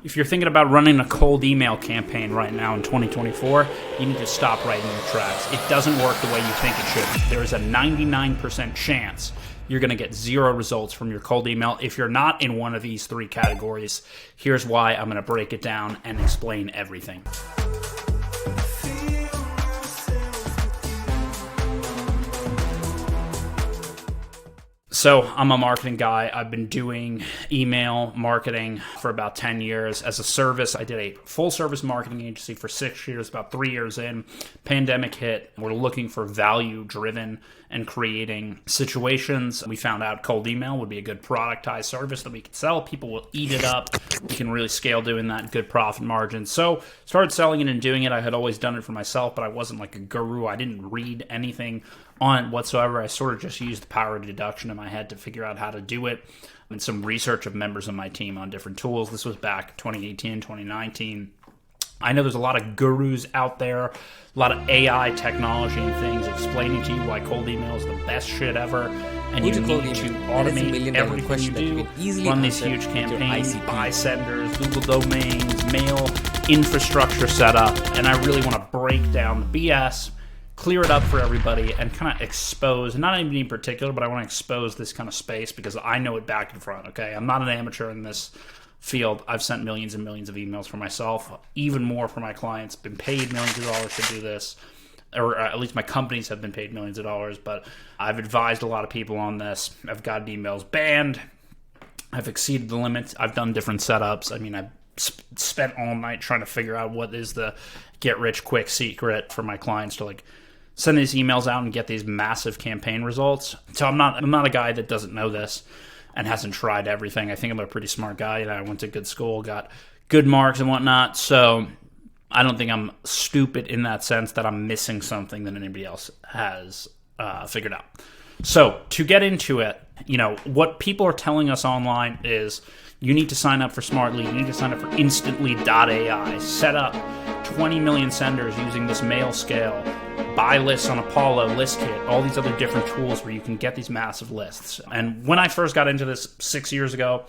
If you're thinking about running a cold email campaign right now in 2024, you need to stop right in your tracks. It doesn't work the way you think it should. There is a 99% chance you're going to get zero results from your cold email. If you're not in one of these three categories, here's why. I'm going to break it down and explain everything. So I'm a marketing guy. I've been doing email marketing for about 10 years. As a service, I did a full service marketing agency for 6 years, about 3 years in. Pandemic hit. We're looking for value driven and creating situations. We found out cold email would be a good productized service that we could sell. People will eat it up. We can really scale doing that, good profit margins. So started selling it and doing it. I had always done it for myself, but I wasn't like a guru. I didn't read anything on it whatsoever. I sort of just used the power of deduction in my head to figure out how to do it, and some research of members of my team on different tools. This was back 2018, 2019. I know there's a lot of gurus out there, a lot of AI technology and things explaining to you why cold email is the best shit ever, and you need to automate everything you do, run these huge campaigns, buy senders, Google domains, mail infrastructure setup, and I really want to break down the BS, clear it up for everybody, and kind of expose, not even in particular, but I want to expose this kind of space because I know it back and front, okay? I'm not an amateur in this field. I've sent millions and millions of emails for myself, even more for my clients, been paid millions of dollars to do this, or at least my companies have been paid millions of dollars, but I've advised a lot of people on this. I've gotten emails banned. I've exceeded the limits. I've done different setups. I mean, I've spent all night trying to figure out what is the get-rich-quick secret for my clients to like send these emails out and get these massive campaign results. So I'm not a guy that doesn't know this and hasn't tried everything. I think I'm a pretty smart guy, and I went to good school, got good marks and whatnot. So I don't think I'm stupid in that sense that I'm missing something that anybody else has figured out. So to get into it, what people are telling us online is you need to sign up for Smartly, you need to sign up for Instantly.ai, set up 20 million senders using this mail scale, buy lists on Apollo, ListKit, all these other different tools where you can get these massive lists. And when I first got into this 6 years ago,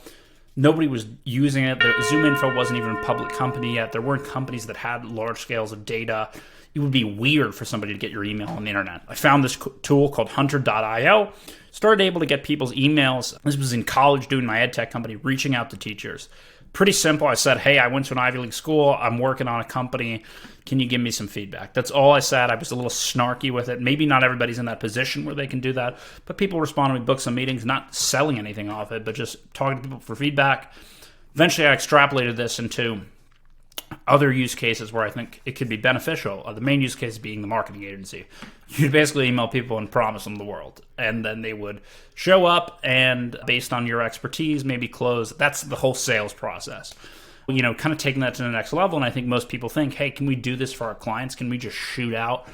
nobody was using it. The ZoomInfo wasn't even a public company yet. There weren't companies that had large scales of data. It would be weird for somebody to get your email on the internet. I found this tool called Hunter.io, started able to get people's emails. This was in college doing my ed tech company, reaching out to teachers. Pretty simple. I said, hey, I went to an Ivy League school. I'm working on a company. Can you give me some feedback? That's all I said. I was a little snarky with it. Maybe not everybody's in that position where they can do that, but people respond to me, book some meetings, not selling anything off it, but just talking to people for feedback. Eventually, I extrapolated this into other use cases where I think it could be beneficial. The main use case being the marketing agency. You'd basically email people and promise them the world, and then they would show up and based on your expertise, maybe close. That's the whole sales process. Kind of taking that to the next level, and I think most people think, hey, can we do this for our clients? Can we just shoot out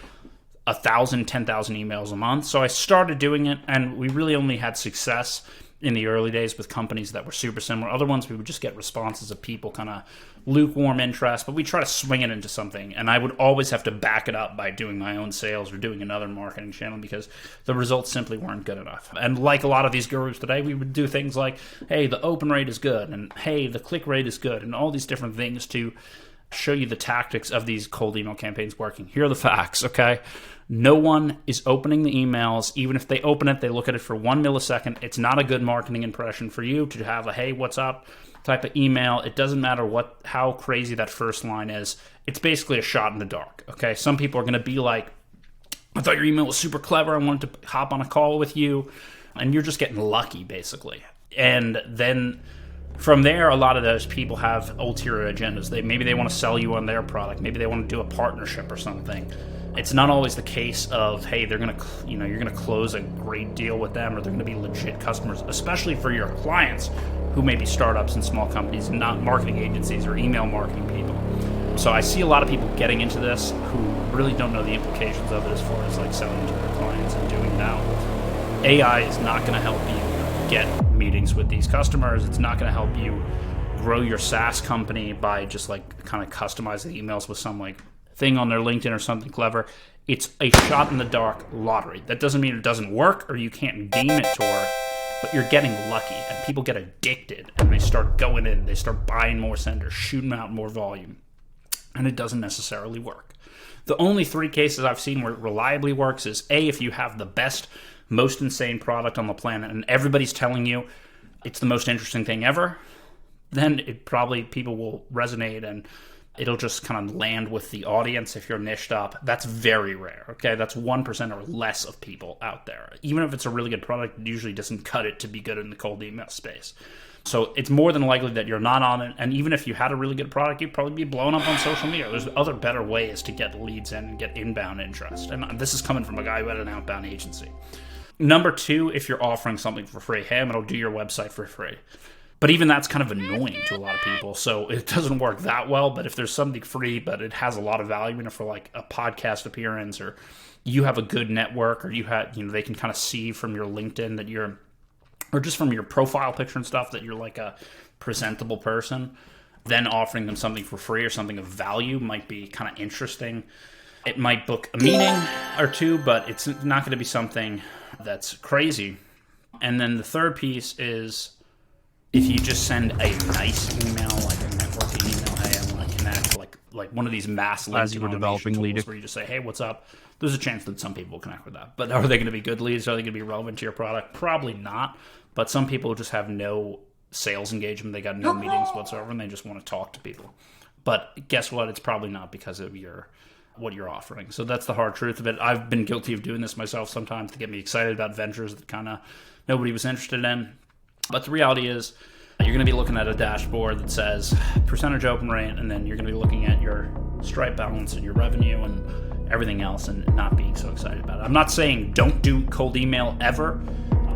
1,000, 10,000 emails a month? So I started doing it, and we really only had success in the early days with companies that were super similar. Other ones, we would just get responses of people kind of lukewarm interest, but we try to swing it into something. And I would always have to back it up by doing my own sales or doing another marketing channel because the results simply weren't good enough. And like a lot of these gurus today, we would do things like, hey, the open rate is good, and hey, the click rate is good, and all these different things to show you the tactics of these cold email campaigns working. Here are the facts, okay? No one is opening the emails. Even if they open it, they look at it for 1 millisecond. It's not a good marketing impression for you to have a, hey, what's up type of email. It doesn't matter how crazy that first line is. It's basically a shot in the dark, okay? Some people are going to be like, I thought your email was super clever. I wanted to hop on a call with you. And you're just getting lucky, basically. And then from there, a lot of those people have ulterior agendas. Maybe they want to sell you on their product. Maybe they want to do a partnership or something. It's not always the case of, hey, they're going to, you're going to close a great deal with them, or they're going to be legit customers, especially for your clients who may be startups and small companies and not marketing agencies or email marketing people. So I see a lot of people getting into this who really don't know the implications of it as far as like selling to their clients and doing now. AI is not going to help you get meetings with these customers. It's not going to help you grow your SaaS company by just like kind of customizing the emails with some like thing on their LinkedIn or something clever. It's a shot in the dark lottery. That doesn't mean it doesn't work or you can't game it to work. but you're getting lucky, and people get addicted, and they start going in, they start buying more senders, shooting out more volume, and it doesn't necessarily work. The only 3 cases I've seen where it reliably works is A, if you have the best, most insane product on the planet, and everybody's telling you it's the most interesting thing ever, then it probably, people will resonate, and it'll just kind of land with the audience if you're niched up. That's very rare, okay? That's 1% or less of people out there. Even if it's a really good product, it usually doesn't cut it to be good in the cold email space. So it's more than likely that you're not on it, and even if you had a really good product, you'd probably be blown up on social media. There's other better ways to get leads in and get inbound interest. And this is coming from a guy who had an outbound agency. Number 2, if you're offering something for free, hey, I'm going to do your website for free. But even that's kind of annoying to a lot of people, so it doesn't work that well. But if there's something free, but it has a lot of value in it for like a podcast appearance, or you have a good network, or they can kind of see from your LinkedIn that you're, or just from your profile picture and stuff, that you're like a presentable person, then offering them something for free or something of value might be kind of interesting. It might book a meeting or 2, but it's not going to be something that's crazy. And then the third piece is, if you just send a nice email, like a networking email, hey, I want to connect, like one of these mass leads as you were developing leads, where you just say, hey, what's up? There's a chance that some people will connect with that. But are they going to be good leads? Are they going to be relevant to your product? Probably not. But some people just have no sales engagement. They got no meetings whatsoever, and they just want to talk to people. But guess what? It's probably not because of what you're offering. So that's the hard truth of it. I've been guilty of doing this myself sometimes to get me excited about ventures that kind of nobody was interested in. But the reality is, you're going to be looking at a dashboard that says percentage open rate, and then you're going to be looking at your Stripe balance and your revenue and everything else, and not being so excited about it. I'm not saying don't do cold email ever.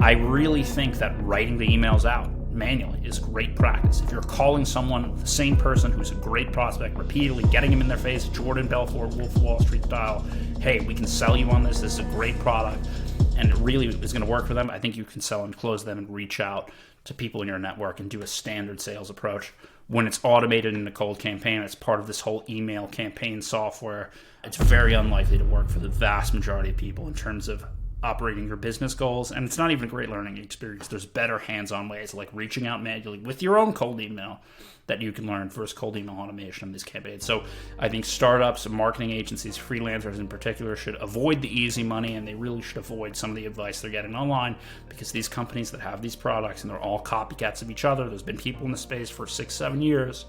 I really think that writing the emails out manually is great practice. If you're calling someone, the same person who's a great prospect, repeatedly getting them in their face, Jordan Belfort, Wolf of Wall Street style, hey, we can sell you on this. This is a great product, and it really is going to work for them. I think you can sell and close them and reach out to people in your network and do a standard sales approach. When it's automated in a cold campaign, it's part of this whole email campaign software. It's very unlikely to work for the vast majority of people in terms of operating your business goals, and it's not even a great learning experience. There's better hands-on ways, like reaching out manually with your own cold email, that you can learn versus cold email automation in these campaigns. So I think startups and marketing agencies, freelancers in particular, should avoid the easy money, and they really should avoid some of the advice they're getting online, because these companies that have these products, and they're all copycats of each other, there's been people in the space for 6-7 years,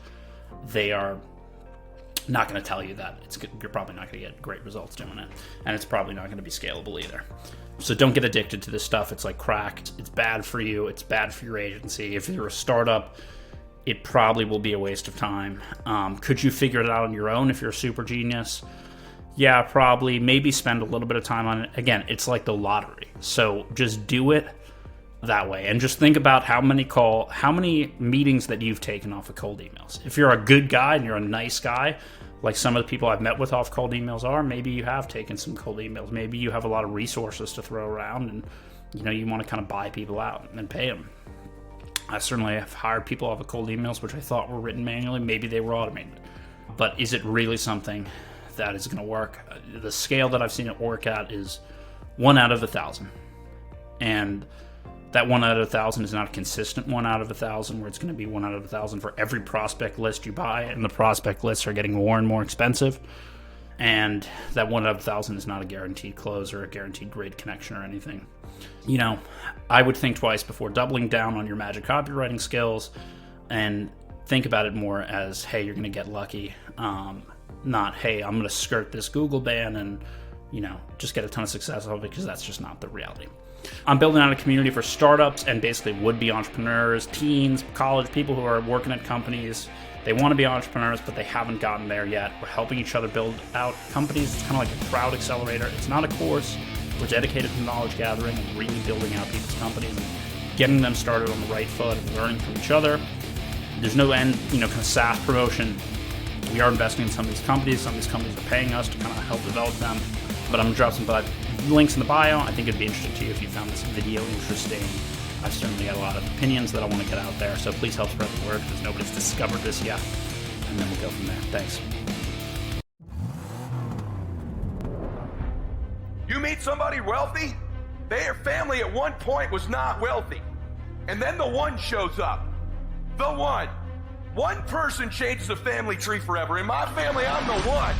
they are not going to tell you that you're probably not going to get great results doing it, and it's probably not going to be scalable either. So don't get addicted to this stuff. It's like crack. It's bad for you. It's bad for your agency. If you're a startup, it probably will be a waste of time. Could you figure it out on your own if you're a super genius? Yeah, probably. Maybe spend a little bit of time on it. Again, it's like the lottery. So just do it that way, and just think about how many meetings that you've taken off of cold emails. If you're a good guy and you're a nice guy, like some of the people I've met with off cold emails are, maybe you have taken some cold emails. Maybe you have a lot of resources to throw around, and you want to kind of buy people out and pay them. I certainly have hired people off of cold emails, which I thought were written manually. Maybe they were automated. But is it really something that is going to work? The scale that I've seen it work at is 1 out of 1,000. And that 1 out of 1,000 is not a consistent 1 out of 1,000, where it's going to be 1 out of 1,000 for every prospect list you buy, and the prospect lists are getting more and more expensive. And that 1 out of 1,000 is not a guaranteed close or a guaranteed great connection or anything. I would think twice before doubling down on your magic copywriting skills, and think about it more as, hey, you're going to get lucky, not, hey, I'm going to skirt this Google ban and, just get a ton of success out of it, because that's just not the reality. I'm building out a community for startups and basically would-be entrepreneurs, teens, college, people who are working at companies. They want to be entrepreneurs, but they haven't gotten there yet. We're helping each other build out companies. It's kind of like a crowd accelerator. It's not a course. We're dedicated to knowledge gathering and really building out people's companies and getting them started on the right foot and learning from each other. There's no end, kind of SaaS promotion. We are investing in some of these companies. Some of these companies are paying us to kind of help develop them. But I'm going to drop some links in the bio. I think it'd be interesting to you if you found this video interesting. I've certainly got a lot of opinions that I want to get out there, so please help spread the word, because nobody's discovered this yet. And then we'll go from there. Thanks. You meet somebody wealthy? Their family at one point was not wealthy. And then the one shows up. The one. One person changes the family tree forever. In my family, I'm the one.